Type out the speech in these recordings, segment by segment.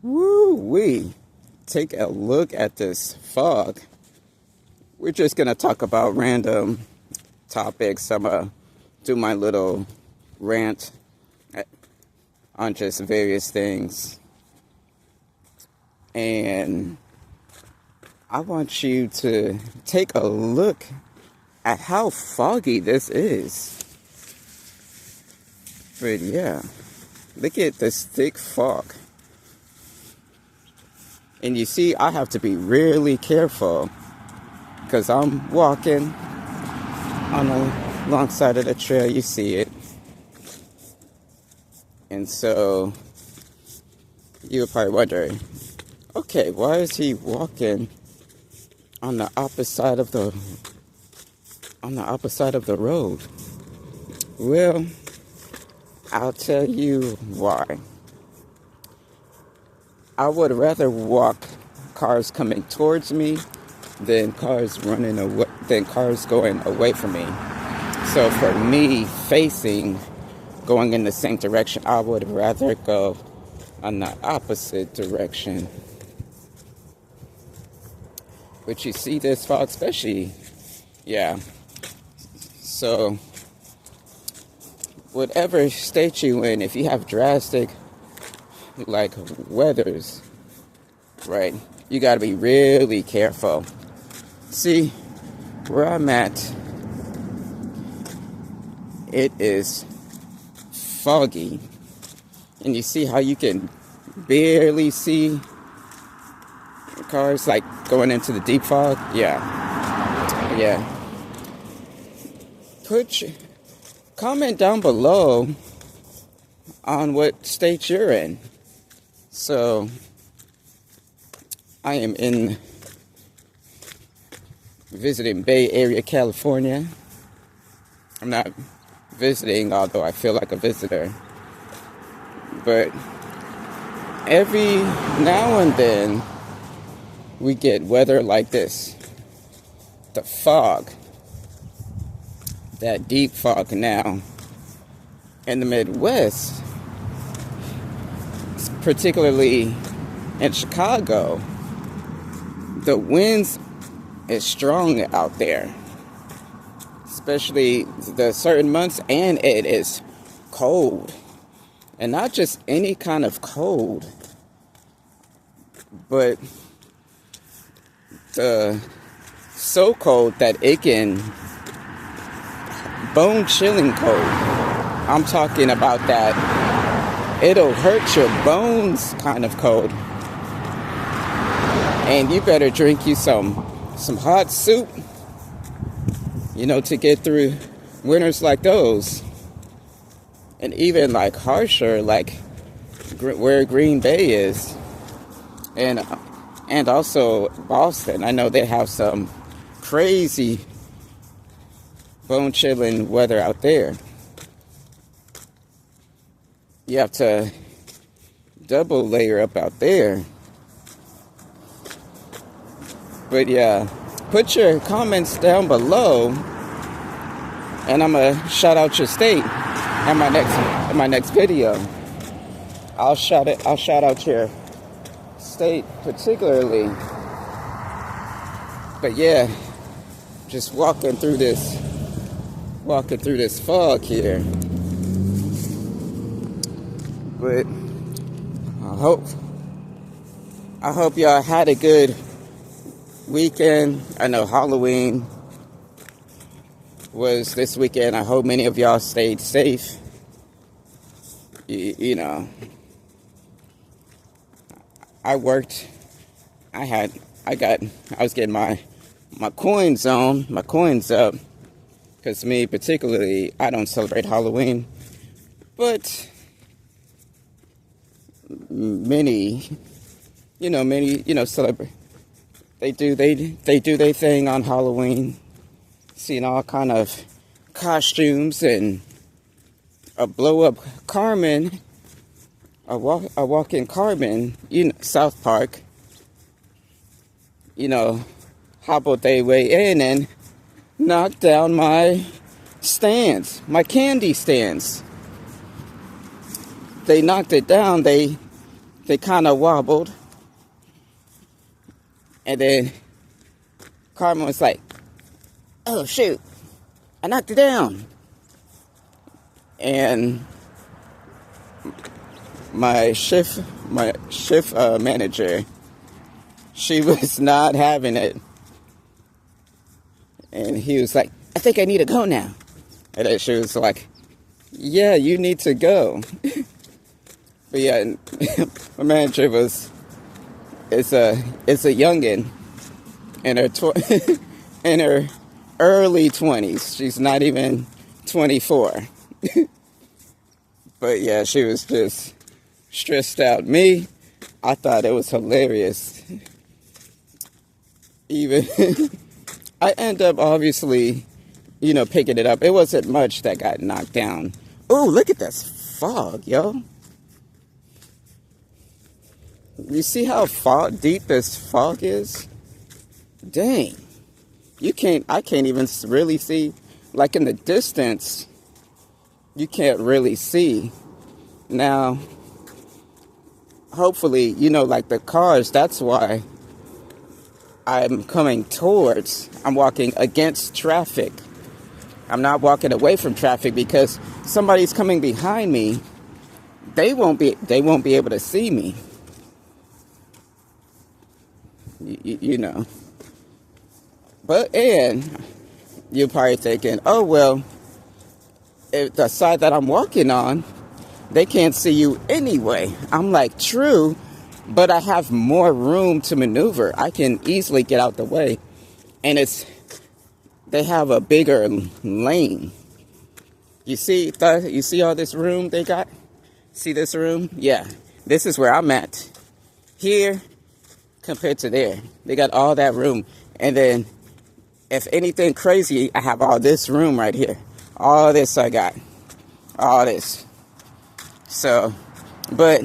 Woo-wee. Take a look at this fog. We're just going to talk about random topics. I'm going to do my little rant on just various things. And I want you to take a look at how foggy this is. But yeah, look at this thick fog. And you see, I have to be really careful because I'm walking on the long side of the trail. You see it. And so you're probably wondering, okay, why is he walking on the opposite side of the road? Well, I'll tell you why. I would rather walk cars coming towards me than cars going away from me. So for me, going in the same direction, I would rather go on the opposite direction. But you see this fog, especially, yeah. So whatever state you in, if you have drastic like weathers, right, you got to be really careful. See, where I'm at, it is foggy, and you see how you can barely see cars like going into the deep fog. Yeah. Comment down below on what state you're in. So, I am visiting Bay Area, California. I'm not visiting, although I feel like a visitor. But every now and then, we get weather like this. The fog. That deep fog now. In the Midwest, particularly in Chicago, the winds is strong out there, especially the certain months, and it is cold, and not just any kind of cold, but so cold that it can bone chilling cold. I'm talking about that it'll hurt your bones kind of cold. And you better drink you some hot soup, to get through winters like those. And even like harsher, like where Green Bay is. And also Boston. I know they have some crazy bone-chilling weather out there. You have to double layer up out there. But yeah, put your comments down below, and I'm gonna shout out your state in my next video. I'll shout out your state particularly. But yeah, just walking through this fog here. But I hope y'all had a good weekend. I know Halloween was this weekend. I hope many of y'all stayed safe. I worked. I was getting my coins up. Because me particularly, I don't celebrate Halloween. But many celebrate. They do their thing on Halloween. Seeing all kind of costumes and a blow up Carmen, a walk in Carmen, South Park. Hobbled their way in and knocked down my candy stands. They knocked it down. They they kind of wobbled. And then Carmen was like, oh, shoot, I knocked it down. And my shift manager, she was not having it. And he was like, I think I need to go now. And then she was like, yeah, you need to go. But yeah, my manager is a youngin' in her in her early 20s. She's not even 24. But yeah, she was just stressed out. Me, I thought it was hilarious. Even I end up obviously, picking it up. It wasn't much that got knocked down. Oh, look at this fog, yo. You see how deep this fog is? Dang. I can't even really see. Like in the distance, you can't really see. Now, hopefully, like the cars, that's why I'm walking against traffic. I'm not walking away from traffic because somebody's coming behind me. They won't be able to see me. And you're probably thinking, oh, well, if the side that I'm walking on, they can't see you anyway. I'm like, true, but I have more room to maneuver. I can easily get out the way. And they have a bigger lane. You see all this room they got? See this room? Yeah, this is where I'm at. Here, compared to there. They got all that room. And then, if anything crazy, I have all this room right here. All this I got. All this. So, but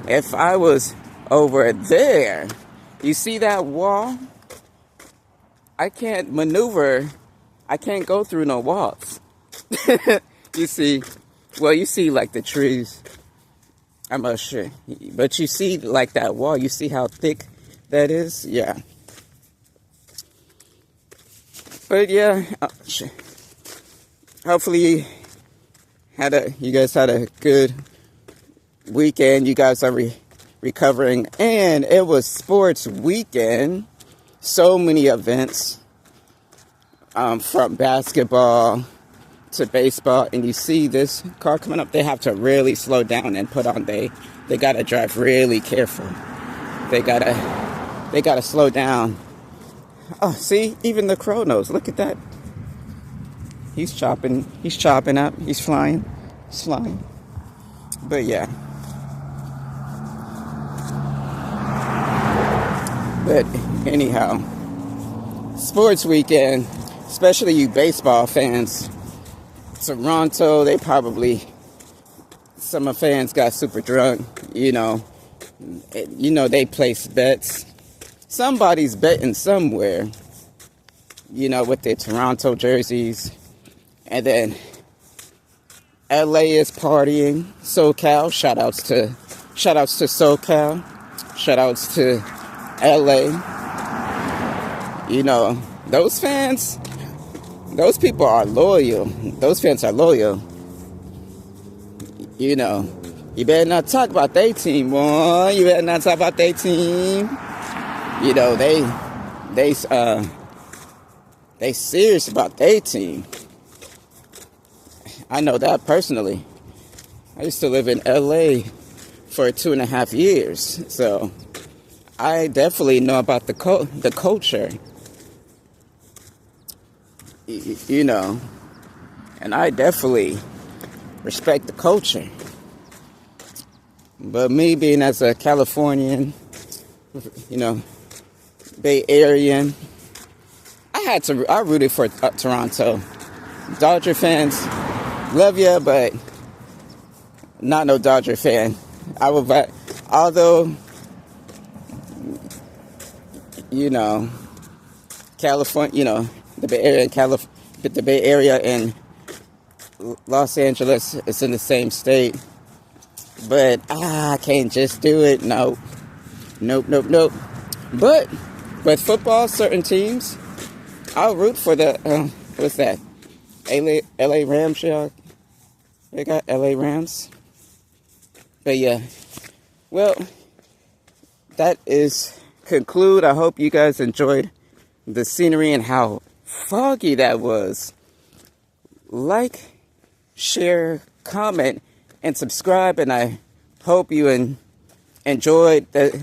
if I was over there, you see that wall? I can't maneuver. I can't go through no walls. You see like the trees. I'm not sure. But you see like that wall. You see how thick that is? Yeah. But yeah, hopefully you guys had a good weekend. You guys are recovering. And it was sports weekend. So many events. From basketball to baseball. And you see this car coming up. They have to really slow down and put on. They got to drive really careful. They gotta slow down. Oh, see, even the crow knows. Look at that. He's chopping up. He's flying. But yeah. But anyhow, sports weekend, especially you baseball fans. Toronto, some of fans got super drunk, they place bets. Somebody's betting somewhere, with their Toronto jerseys. And then LA is partying. SoCal, shout outs to SoCal. Shout outs to LA. Those fans, those people are loyal. Those fans are loyal. You better not talk about their team, boy. You better not talk about their team. They serious about their team. I know that personally. I used to live in LA for 2.5 years, so I definitely know about the culture. And I definitely respect the culture. But me being as a Californian, Bay Arean, I rooted for Toronto. Dodger fans, love ya, but not no Dodger fan. I would, although, California, the Bay Area and Los Angeles is in the same state. But I can't just do it. No. Nope. But with football, certain teams, I'll root for the, what's that? LA Rams, y'all. They got LA Rams. But yeah. Well, that is conclude. I hope you guys enjoyed the scenery and how foggy that was. Like, share, comment, and subscribe. And I hope you enjoyed that.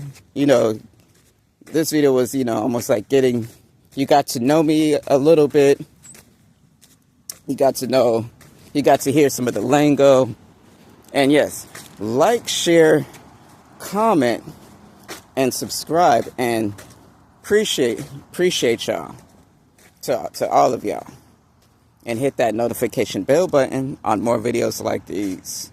This video was, almost like you got to know me a little bit. You got to hear some of the lingo. And yes, like, share, comment, and subscribe. And appreciate y'all, to all of y'all. And hit that notification bell button on more videos like these.